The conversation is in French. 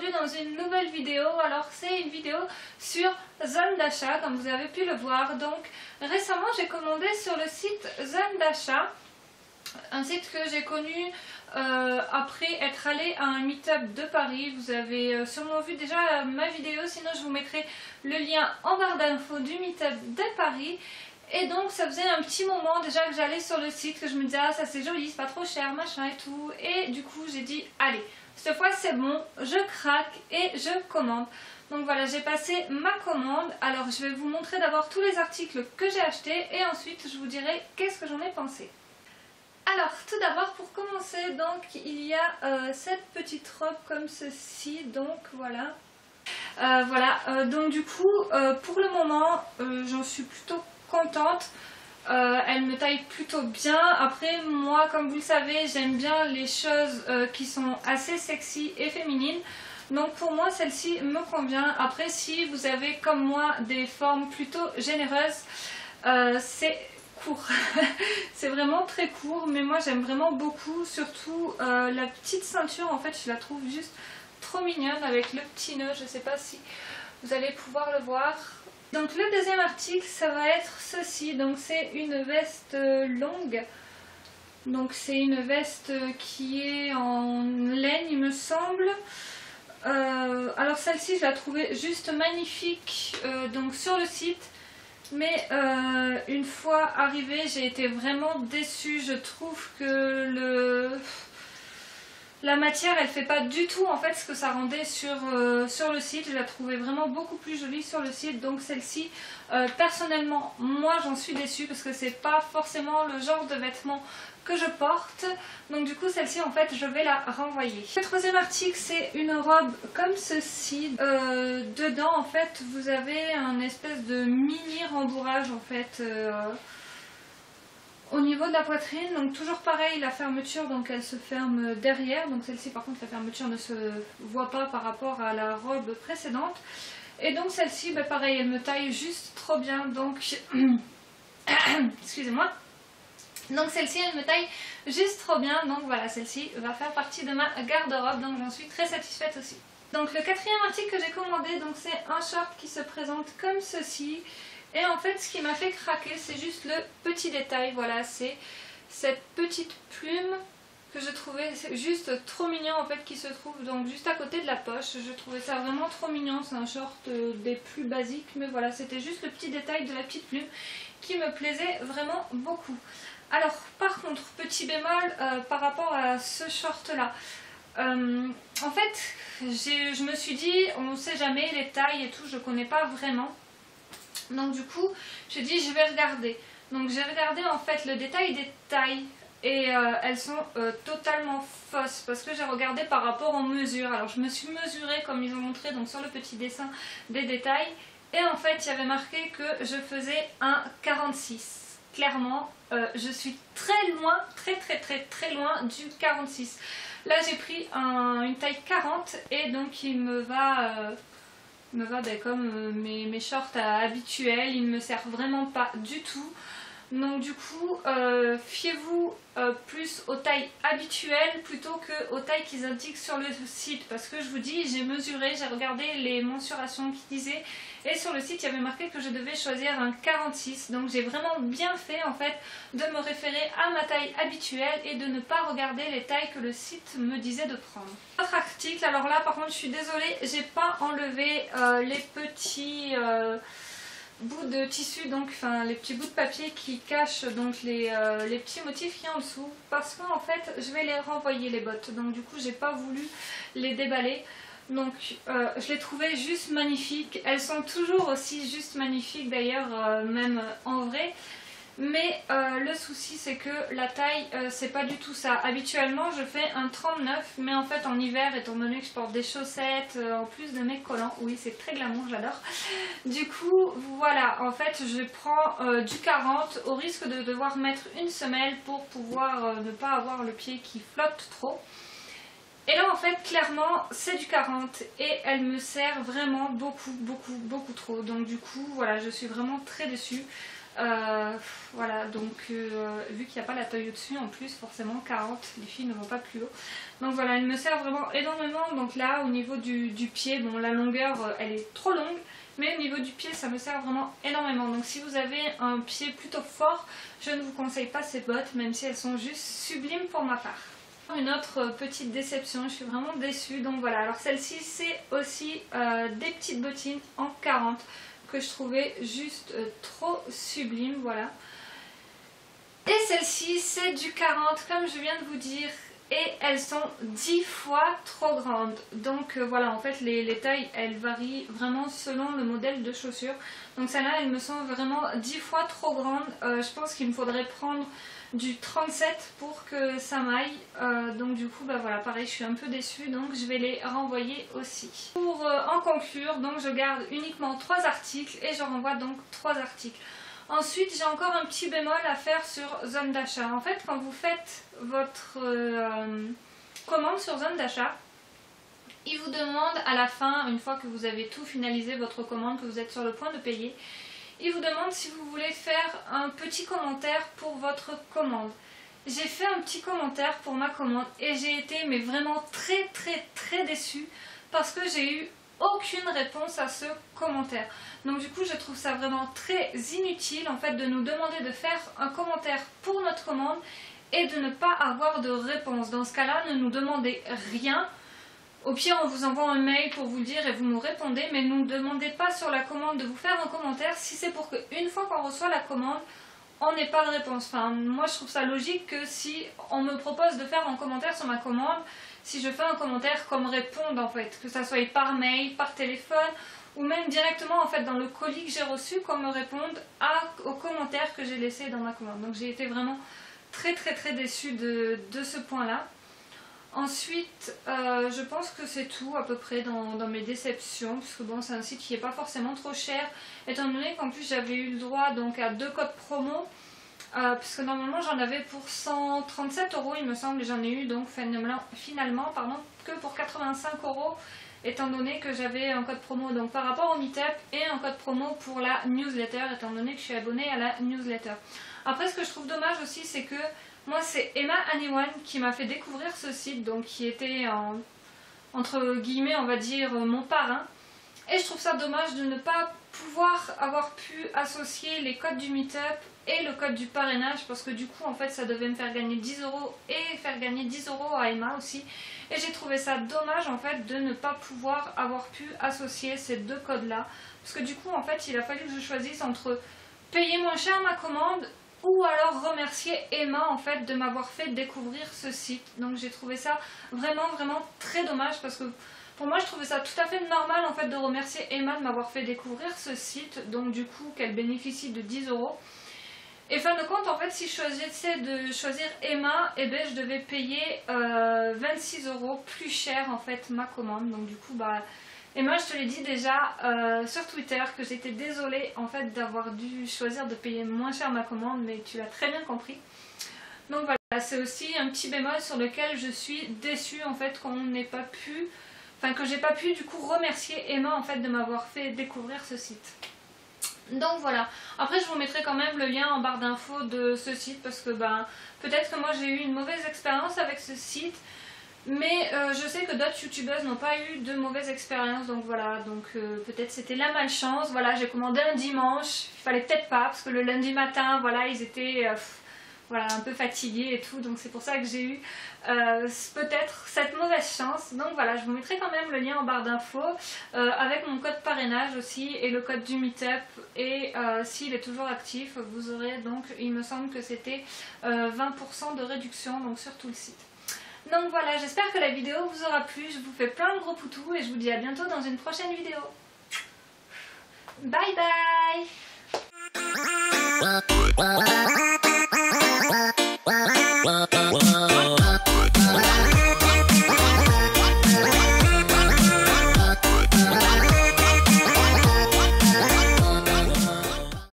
aujourd'hui dans une nouvelle vidéo. Alors c'est une vidéo sur Zone d'achat comme vous avez pu le voir. Donc récemment j'ai commandé sur le site Zone d'achat, un site que j'ai connu après être allé à un meet-up de Paris. Vous avez sûrement vu déjà ma vidéo, sinon je vous mettrai le lien en barre d'infos du meet-up de Paris. Et donc ça faisait un petit moment déjà que j'allais sur le site, que je me disais ah ça c'est joli, c'est pas trop cher, machin et tout. Et du coup j'ai dit allez, cette fois c'est bon, je craque et je commande. Donc voilà, j'ai passé ma commande. Alors je vais vous montrer d'abord tous les articles que j'ai achetés et ensuite je vous dirai qu'est-ce que j'en ai pensé. Alors tout d'abord pour commencer, donc il y a cette petite robe comme ceci, donc voilà. Donc du coup pour le moment j'en suis plutôt contente. Elle me taille plutôt bien. Après moi comme vous le savez j'aime bien les choses qui sont assez sexy et féminines. Donc pour moi celle-ci me convient. Après si vous avez comme moi des formes plutôt généreuses, c'est court. C'est vraiment très court mais moi j'aime vraiment beaucoup. Surtout la petite ceinture en fait je la trouve juste trop mignonne avec le petit nœud. Je sais pas si vous allez pouvoir le voir. Donc le deuxième article ça va être ceci, donc c'est une veste longue, donc c'est une veste qui est en laine il me semble. Alors celle-ci je la trouvais juste magnifique donc sur le site, mais une fois arrivée j'ai été vraiment déçue. Je trouve que la matière elle fait pas du tout en fait ce que ça rendait sur le site. Je la trouvais vraiment beaucoup plus jolie sur le site. Donc celle-ci personnellement moi j'en suis déçue parce que c'est pas forcément le genre de vêtements que je porte. Donc du coup celle-ci en fait je vais la renvoyer. Le troisième article c'est une robe comme ceci. Dedans en fait vous avez un espèce de mini rembourrage en fait au niveau de la poitrine. Donc toujours pareil, la fermeture donc elle se ferme derrière. Donc celle-ci par contre la fermeture ne se voit pas par rapport à la robe précédente. Et donc celle-ci pareil elle me taille juste trop bien. Donc excusez-moi. Donc celle-ci elle me taille juste trop bien. Donc voilà, celle-ci va faire partie de ma garde-robe. Donc j'en suis très satisfaite aussi. Donc le quatrième article que j'ai commandé, donc c'est un short qui se présente comme ceci. Et en fait ce qui m'a fait craquer c'est juste le petit détail, voilà, c'est cette petite plume que je trouvais juste trop mignon en fait, qui se trouve donc juste à côté de la poche. Je trouvais ça vraiment trop mignon, c'est un short des plus basiques, mais voilà, c'était juste le petit détail de la petite plume qui me plaisait vraiment beaucoup. Alors par contre, petit bémol par rapport à ce short là, en fait je me suis dit on ne sait jamais les tailles et tout, je connais pas vraiment. Donc du coup j'ai dit je vais regarder. Donc j'ai regardé en fait le détail des tailles et elles sont totalement fausses parce que j'ai regardé par rapport aux mesures. Alors je me suis mesurée comme ils ont montré donc sur le petit dessin des détails et en fait il y avait marqué que je faisais un 46. Clairement je suis très loin, très loin du 46. Là j'ai pris une taille 40 et donc il me va comme mes shorts habituels, ils ne me servent vraiment pas du tout. Donc du coup fiez-vous plus aux tailles habituelles plutôt qu'aux tailles qu'ils indiquent sur le site, parce que je vous dis j'ai mesuré, j'ai regardé les mensurations qui disaient et sur le site il y avait marqué que je devais choisir un 46. Donc j'ai vraiment bien fait en fait de me référer à ma taille habituelle et de ne pas regarder les tailles que le site me disait de prendre. Autre article, alors là par contre je suis désolée, j'ai pas enlevé les petits bouts de tissu, donc enfin les petits bouts de papier qui cachent donc les petits motifs qui y a en dessous, parce qu'en fait je vais les renvoyer les bottes. Donc du coup j'ai pas voulu les déballer. Donc je les trouvais juste magnifiques. Elles sont toujours aussi juste magnifiques d'ailleurs même en vrai. Mais le souci c'est que la taille c'est pas du tout ça. Habituellement je fais un 39, mais en fait en hiver, étant donné que je porte des chaussettes en plus de mes collants, oui c'est très glamour, j'adore. Du coup voilà, en fait je prends du 40 au risque de devoir mettre une semelle pour pouvoir ne pas avoir le pied qui flotte trop. Et là en fait clairement c'est du 40 et elle me sert vraiment beaucoup trop. Donc du coup voilà, je suis vraiment très déçue. Voilà, donc vu qu'il n'y a pas la taille au-dessus, en plus forcément 40, les filles ne vont pas plus haut. Donc voilà, il me sert vraiment énormément. Donc là au niveau du pied, bon la longueur elle est trop longue, mais au niveau du pied ça me sert vraiment énormément. Donc si vous avez un pied plutôt fort, je ne vous conseille pas ces bottes, même si elles sont juste sublimes pour ma part. Une autre petite déception, je suis vraiment déçue. Donc voilà, alors celle-ci c'est aussi des petites bottines en 40 que je trouvais juste trop sublime, voilà. Et celle-ci c'est du 40 comme je viens de vous dire, et elles sont 10 fois trop grandes. Donc voilà, en fait les tailles elles varient vraiment selon le modèle de chaussures. Donc celle-là elles me sont vraiment 10 fois trop grandes. Je pense qu'il me faudrait prendre du 37 pour que ça m'aille. Donc du coup bah voilà, pareil, je suis un peu déçue, donc je vais les renvoyer aussi. Pour en conclure, donc je garde uniquement 3 articles et je renvoie donc 3 articles. Ensuite j'ai encore un petit bémol à faire sur zone d'achat. En fait quand vous faites votre commande sur zone d'achat, il vous demande à la fin, une fois que vous avez tout finalisé votre commande, que vous êtes sur le point de payer, il vous demande si vous voulez faire un petit commentaire pour votre commande. J'ai fait un petit commentaire pour ma commande et j'ai été mais vraiment très déçue parce que j'ai eu aucune réponse à ce commentaire. Donc du coup je trouve ça vraiment très inutile en fait de nous demander de faire un commentaire pour notre commande et de ne pas avoir de réponse. Dans ce cas-là, ne nous demandez rien. Au pire, on vous envoie un mail pour vous le dire et vous nous répondez, mais ne nous demandez pas sur la commande de vous faire un commentaire si c'est pour qu'une fois qu'on reçoit la commande, on n'ait pas de réponse. Enfin, moi je trouve ça logique que si on me propose de faire un commentaire sur ma commande, si je fais un commentaire qu'on me réponde en fait, que ça soit par mail, par téléphone ou même directement en fait dans le colis que j'ai reçu, qu'on me réponde aux commentaires que j'ai laissés dans ma commande. Donc j'ai été vraiment très déçue de ce point là. Ensuite, je pense que c'est tout à peu près dans mes déceptions, parce que bon, c'est un site qui n'est pas forcément trop cher, étant donné qu'en plus j'avais eu le droit donc à 2 codes promo, puisque normalement j'en avais pour 137 € il me semble, et j'en ai eu donc finalement que pour 85 €, étant donné que j'avais un code promo donc par rapport au Meetup et un code promo pour la newsletter, étant donné que je suis abonnée à la newsletter. Après, ce que je trouve dommage aussi, c'est que moi c'est Emma Anyone qui m'a fait découvrir ce site, donc qui était entre guillemets on va dire mon parrain, et je trouve ça dommage de ne pas pouvoir avoir pu associer les codes du Meetup et le code du parrainage, parce que du coup en fait ça devait me faire gagner 10 € et faire gagner 10 € à Emma aussi, et j'ai trouvé ça dommage en fait de ne pas pouvoir avoir pu associer ces 2 codes là, parce que du coup en fait il a fallu que je choisisse entre payer moins cher ma commande ou alors remercier Emma en fait de m'avoir fait découvrir ce site. Donc j'ai trouvé ça vraiment très dommage, parce que pour moi je trouvais ça tout à fait normal en fait de remercier Emma de m'avoir fait découvrir ce site, donc du coup qu'elle bénéficie de 10 €. Et fin de compte en fait si je choisissais de choisir Emma, eh ben, je devais payer 26 € plus cher en fait ma commande. Donc du coup bah Emma, je te l'ai dit déjà sur Twitter que j'étais désolée en fait d'avoir dû choisir de payer moins cher ma commande, mais tu l'as très bien compris. Donc voilà, c'est aussi un petit bémol sur lequel je suis déçue en fait qu'on n'ait pas pu, enfin que j'ai pas pu du coup remercier Emma en fait de m'avoir fait découvrir ce site. Donc voilà, après je vous mettrai quand même le lien en barre d'infos de ce site, parce que ben peut-être que moi j'ai eu une mauvaise expérience avec ce site. Mais je sais que d'autres youtubeuses n'ont pas eu de mauvaise expérience, donc voilà, donc peut-être c'était la malchance. Voilà, j'ai commandé un dimanche, il fallait peut-être pas, parce que le lundi matin, voilà, ils étaient voilà, un peu fatigués et tout, donc c'est pour ça que j'ai eu peut-être cette mauvaise chance. Donc voilà, je vous mettrai quand même le lien en barre d'infos, avec mon code parrainage aussi, et le code du Meetup, et s'il est toujours actif, vous aurez donc, il me semble que c'était 20% de réduction donc sur tout le site. Donc voilà, j'espère que la vidéo vous aura plu, je vous fais plein de gros poutous et je vous dis à bientôt dans une prochaine vidéo. Bye bye.